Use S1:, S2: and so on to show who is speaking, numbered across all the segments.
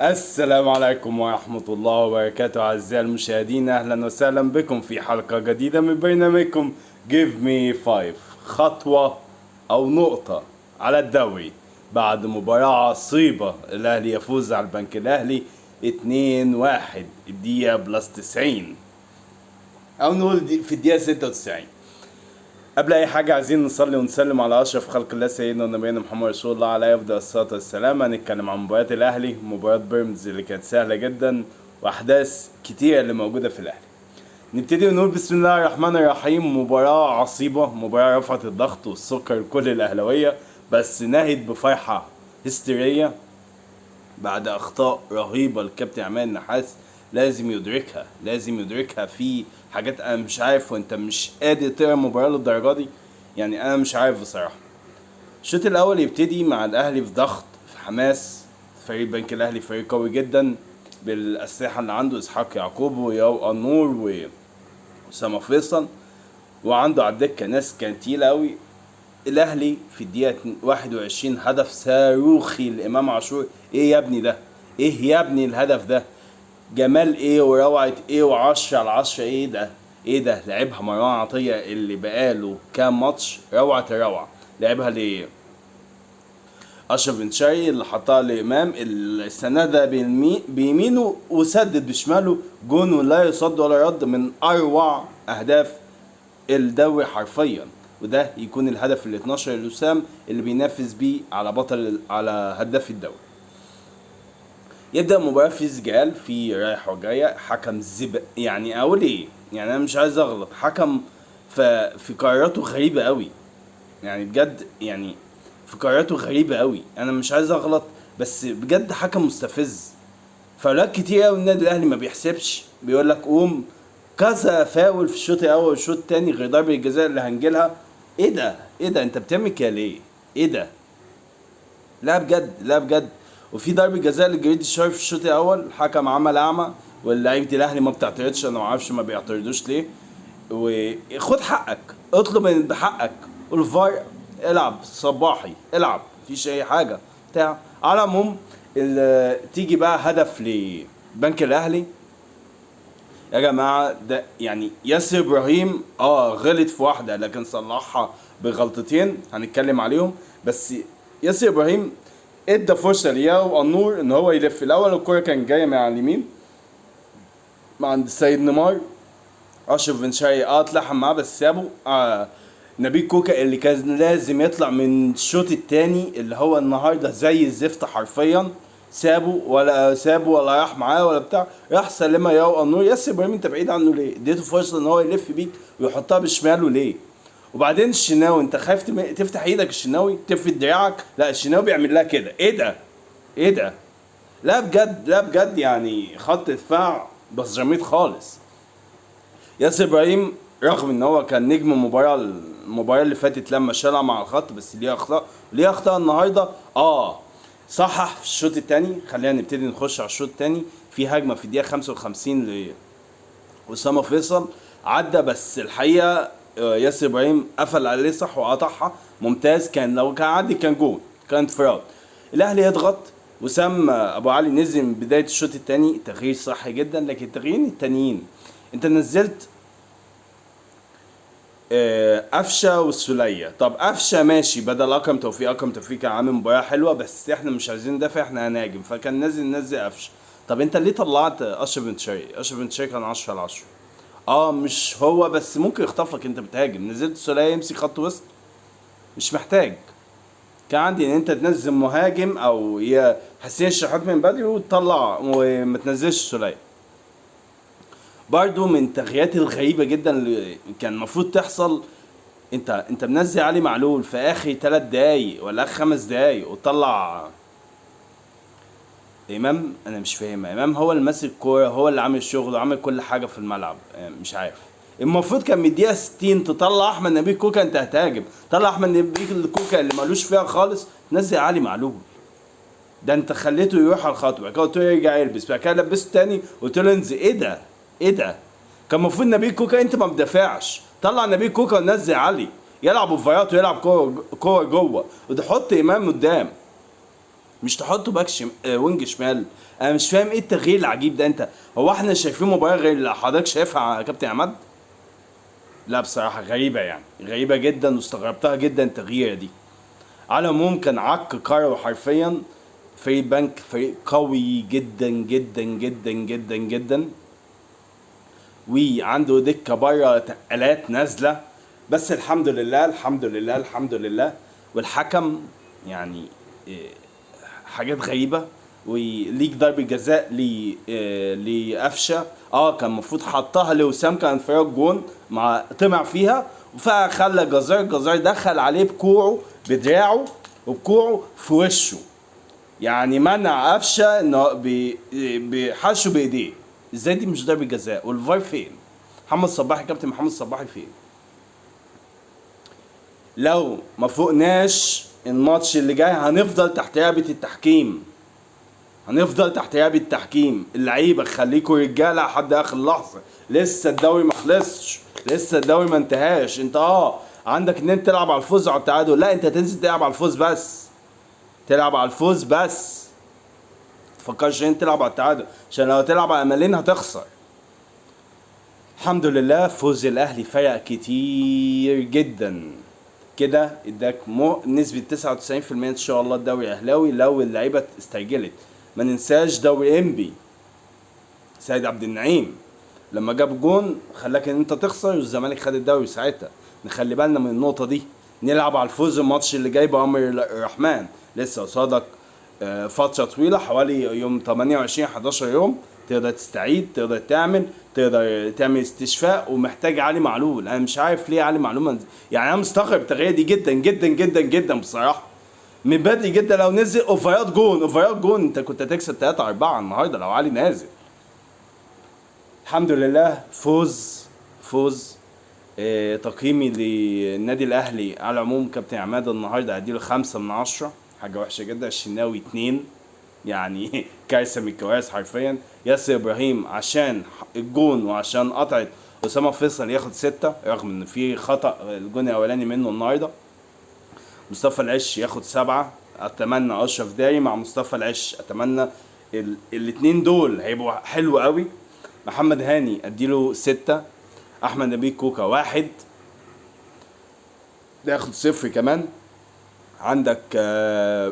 S1: السلام عليكم ورحمة الله وبركاته أعزائي المشاهدين، أهلا وسهلا بكم في حلقة جديدة من برنامجكم Give me 5. خطوة أو نقطة على الدوري بعد مباراة عصيبة. الأهلي يفوز على البنك الأهلي 2-1 الدقيقة بلس 90، أو نقول في الدقيقة 96. قبل اي حاجه عايزين نصلي ونسلم على اشرف خلق الله سيدنا ونبينا محمد رسول الله عليه افضل الصلاه والسلام. هنتكلم عن مباريات الاهلي ومباراه بيراميدز اللي كانت سهله جدا واحداث كتيره اللي موجوده في الاهلي. نبتدي ونقول بسم الله الرحمن الرحيم. مباراه عصيبه، مباراه رفعت الضغط والسكر لكل الاهلاويه، بس نهت بفرحه هستيريه بعد اخطاء رهيبه الكابتن عماد النحاس. لازم يدركها في حاجات انا مش عارف، وانت مش قادر تقرا المباراه للدرجه دي. يعني انا مش عارف بصراحه. الشوط الاول يبتدي مع الاهلي في ضغط، في حماس. فريق البنك الاهلي فريق قوي جدا بالاسلحه اللي عنده، اسحاق يعقوب وياو النور واسامه فيصل، وعنده على الدكه ناس كانت تقيله قوي. الاهلي في الدقيقه 21 هدف صاروخي لامام عاشور. ايه يا ابني ده؟ ايه يا ابني الهدف ده؟ جمال ايه وروعة ايه وعشرة على عشرة. ايه ده لعبها مروان عطية اللي بقاله كام ماتش روعة الروعة. لعبها اشرف بن شرقي اللي حطها لامام اللي سندها بيمينه وسدد بشماله جون ولا يصد ولا رد، من اروع اهداف الدوري حرفيا. وده يكون الهدف ال 12 لوسام اللي بينافس بيه على على هداف الدوري. يبدأ المباراة في سجال، في رايح وجاية. حكم يعني اقول ايه، يعني انا مش عايز اغلط. حكم في قراراته غريبة قوي، يعني بجد، يعني في قراراته غريبة قوي. انا مش عايز اغلط بس بجد حكم مستفز. فاولات كتير قوي النادي الاهلي ما بيحسبش، بيقول لك قوم كذا فاول في الشوط الاول والشوط الثاني غير ضربة الجزاء اللي هنجيلها. ايه ده انت بتعمل كده ليه؟ ايه ده؟ لا بجد، لا بجد. وفي ضربة جزاء لجريد الشاي في الشوط الاول، الحكم عمل اعمى واللعيبة الاهلي ما بتعترضش. انا ما اعرفش ما بيعترضوش ليه. وخد حقك، اطلب من بحقك. قول فار، العب صباحي، العب، مفيش اي حاجة بتاع. على العموم تيجي بقى هدف لبنك الاهلي. يا جماعة ده يعني ياسر ابراهيم غلط في واحدة لكن صلحها بغلطتين هنتكلم عليهم. بس ياسر ابراهيم ادى فرصة لياو النور ان هو يلف. الاول الكرة كان جاية من على اليمين مع عند السيد نيمار. اشرف بن شرقي اتلحم معاه بس سابه. نبيل كوكا اللي كان لازم يطلع من الشوط التاني اللي هو النهارده زي الزفت حرفيا، سابه ولا راح معاه ولا بتاع، راح سلمها ياو النور. ياسر ابراهيم انت بعيد عنه ليه؟ اديته فرصه ان هو يلف بيك ويحطها بشماله ليه؟ وبعدين الشناوي انت خايف تفتح ايدك؟ الشناوي تفرد دراعك؟ لا، الشناوي بيعمل لها كده. ايه ده؟ لا بجد، لا بجد، يعني خط دفاع بسجاميط خالص. ياسر ابراهيم رغم ان هو كان نجم المباراه اللي فاتت لما شالها مع الخط، بس ليه اخطاء النهارده. صحح في الشوط الثاني. خلينا نبتدي نخش على الشوط الثاني. في هجمه في الدقيقه 55 لأسامة فيصل، عدى بس الحقيقه ياسر ابراهيم قفل عليه صح وقطعها ممتاز. لو كان عدي كان جول، كان انفراد. الاهلي يضغط. وسام ابو علي نزل من بدايه الشوط الثاني، تغيير صح جدا. لكن التغييرين التانيين انت نزلت قفشه والسوليه. طب قفشه ماشي بدل اكرم توفيق كان عامل مباراه حلوه، بس احنا مش عايزين ندافع، احنا هنهاجم، فكان نزل قفشه. طب انت ليه طلعت اشرف بن شرقي؟ اشرف بن شرقي كان 10 على 10. مش هو بس ممكن يخطفك، انت بتهاجم. نزلت السوليه يمسك خط وسط، مش محتاج. كان عندي ان انت تنزل مهاجم او يا حسين الشحات من بدري وتطلع وما تنزلش السوليه. برضو من التغييرات الغريبة جدا اللي كان المفروض تحصل، انت منزل علي معلول في اخر 3 دقايق ولا اخر 5 دقايق وطلع امام. انا مش فاهم. امام هو اللي ماسك الكوره، هو اللي عامل الشغل وعامل كل حاجه في الملعب. مش عارف. المفروض كان من الدقيقه 60 تطلع احمد نبيل كوكا. انت هتهاجم، طلع احمد نبيل كوكا اللي مالوش فيها خالص، نزل علي معلول. ده انت خليته يروح على الخط، بعد كده قلت له يرجع يلبس، بعد كده لبسه تاني قلت له انزل. ايه ده؟ كان المفروض نبيل كوكا انت ما مدافعش، طلع نبيل كوكا ونزل علي يلعب اوفرات ويلعب كوره جوه وتحط امام قدام. مش تحطه باك وينج شمال. انا مش فاهم ايه التغيير العجيب ده. انت هو احنا شايفين مباراة غير اللي حضرتك شايفها يا كابتن عماد؟ لا بصراحة غريبة، يعني غريبة جدا واستغربتها جدا التغيير دي. على العموم كان عك كروي حرفيا. فريق بنك فريق قوي جدا جدا جدا جدا جدا، وعنده دكة بره تقلات نازلة، بس الحمد لله الحمد لله الحمد لله. والحكم يعني حاجات غريبة. وليك ضربة جزاء لقفشة. كان المفروض حطها لوسام، كان انفراد جون مع طمع فيها، فخلى الجزار دخل عليه بكوعه بدراعه وبكوعه في وشه، يعني منع قفشه انه بحشه بايديه. ازاي دي مش ضربة جزاء؟ والفار فين؟ محمد صباحي، كابتن محمد صباحي فين؟ لو ما فوقناش الماتش اللي جاي هنفضل تحت رقبة التحكيم، هنفضل تحت رقبة التحكيم. اللعيبة خليكوا رجالة لحد اخر لحظة، لسه الدوري ما خلصش، لسه الدوري ما انتهاش. انت عندك ان انت تلعب على الفوز او التعادل، لا انت تنزل تلعب على الفوز بس، تلعب على الفوز بس. تفكرش انت تلعب على التعادل، عشان لو تلعب على املين هتخسر. الحمد لله فوز الاهلي فرق كتير جدا كده، اداك نسبة 99% ان شاء الله الدوري اهلاوي لو اللعيبة استعجلت. ما ننساش دوري انبي سيد عبد النعيم لما جاب جون خلاك ان انت تخسر والزمالك خد الدوري ساعتها. نخلي بالنا من النقطة دي، نلعب على الفوز. الماتش اللي جاي بأمر الرحمن لسه قصادك فترة طويلة، حوالي يوم 28 11 يوم، تقدر تستعيد، تقدر تعمل استشفاء. ومحتاج علي معلول. انا مش عارف ليه علي معلول يعني انا مستغرب التغيير دي جدا جدا جدا جدا بصراحة. من بدري جدا لو نزل اوفرات جون انت كنت هتكسب 3-4 النهارده لو علي نازل. الحمد لله فوز. تقييمي للنادي الاهلي على العموم كابتن عماد النهارده هديله 5/10. حاجه وحشه جدا. الشناوي 2، يعني كارثه من الكوارث حرفيا. ياسر ابراهيم عشان الجون وعشان قطعه اسامه فيصل ياخد 6 رغم ان في خطا الجون الاولاني منه النهارده. مصطفى العش ياخد 7. اتمنى اشرف داري مع مصطفى العش، اتمنى الاتنين دول هيبقوا حلو قوي. محمد هاني اديله 6. احمد نبيل كوكا 1 ده ياخد 0 كمان. عندك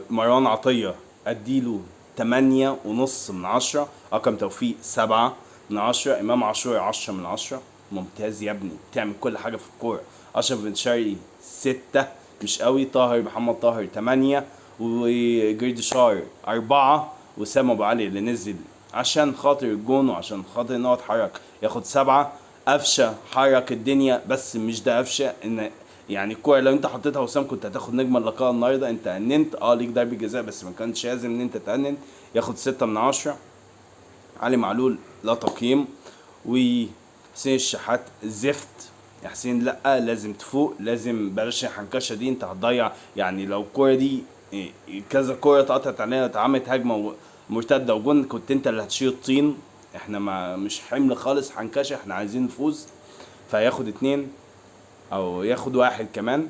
S1: مروان عطية اديله 8.5/10. اكرم توفيق 7/10. امام عاشور 10/10. ممتاز يا ابني، بتعمل كل حاجة في الكورة. اشرف بن شرقي 6 مش قوي. محمد طاهر 8 وجريدشار 4. وسام ابو علي اللي نزل عشان خاطر الجون وعشان خاطر ان هو اتحرك ياخد 7. قفشه حرك الدنيا بس مش ده قفشه. ان يعني الكوره لو انت حطيتها وسام كنت هتاخد نجم اللقاء النهارده. انت اننت ليك ضربه جزاء بس ما كانش لازم ان انت تأنن. ياخد 6/10. علي معلول لا تقييم. وحسين الشحات زفت. يا حسين لا، لازم تفوق، لازم بلاش الحنكشه دي. انت هتضيع يعني لو الكوره دي كذا كوره اتقطعت عليها اتعملت هجمه مرتده وجون كنت انت اللي هتشيل الطين. احنا ما مش حمل خالص حنكشه، احنا عايزين نفوز. فياخد 2 او ياخد 1 كمان.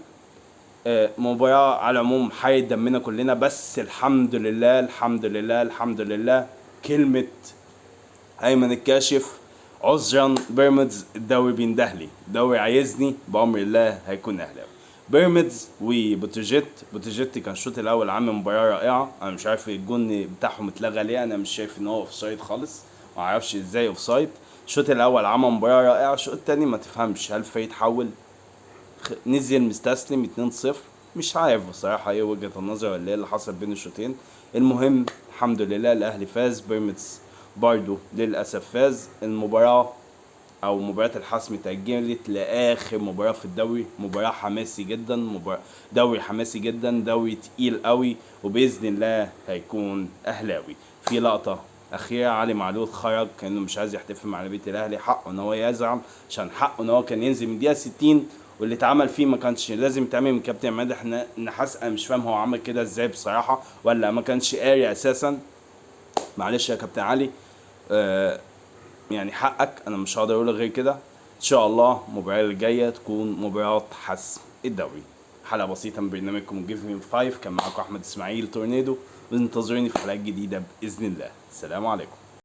S1: مباراة على العموم حي دمنا كلنا، بس الحمد لله الحمد لله الحمد لله. كلمة ايمن الكاشف عذرا بيراميدز الدوري بيندهلي، الدوري عايزني بأمر الله هيكون اهلاوي. بيراميدز بوتروجيت كان الشوط الاول عامل مباراه رائعه. انا مش عارف الجون بتاعهم اتلغى ليه، انا مش شايف ان هو اوفسايد خالص، ما اعرفش ازاي اوفسايد. الشوط الاول عمل مباراه رائعه، الشوط الثاني ما تفهمش هل فريق اتحول نزل مستسلم 2-0. مش عارف بصراحه ايه وجهه النظر ولا ايه اللي حصل بين الشوطين. المهم الحمد لله الاهلي فاز. بيراميدز برضو للاسف فاز. المباراه او مباراة الحسم اتأجلت لاخر مباراة في الدوري. مباراة حماسي جدا، دوري حماسي جدا، دوري تقيل قوي، وباذن الله هيكون اهلاوي. في لقطة اخيرة علي معلول خرج كانه مش عايز يحتفل مع لعيبة الاهلي. حقه ان هو يزعل، عشان حقه ان هو كان ينزل من دقيقة 60 واللي اتعمل فيه ما كانش لازم يتعمل من كابتن عماد. احنا نحس انا مش فاهم هو عمل كده ازاي بصراحة، ولا ما كانش قاري اساسا. معلش يا كابتن علي، يعني حقك، انا مش هقدر اقول غير كده. ان شاء الله المباراة الجاية تكون مباراة حسم الدوري. حلقة بسيطة من برنامجكم جيف مي 5، كان معاكم احمد اسماعيل تورنيدو. وانتظروني في حلقات جديدة بإذن الله. السلام عليكم.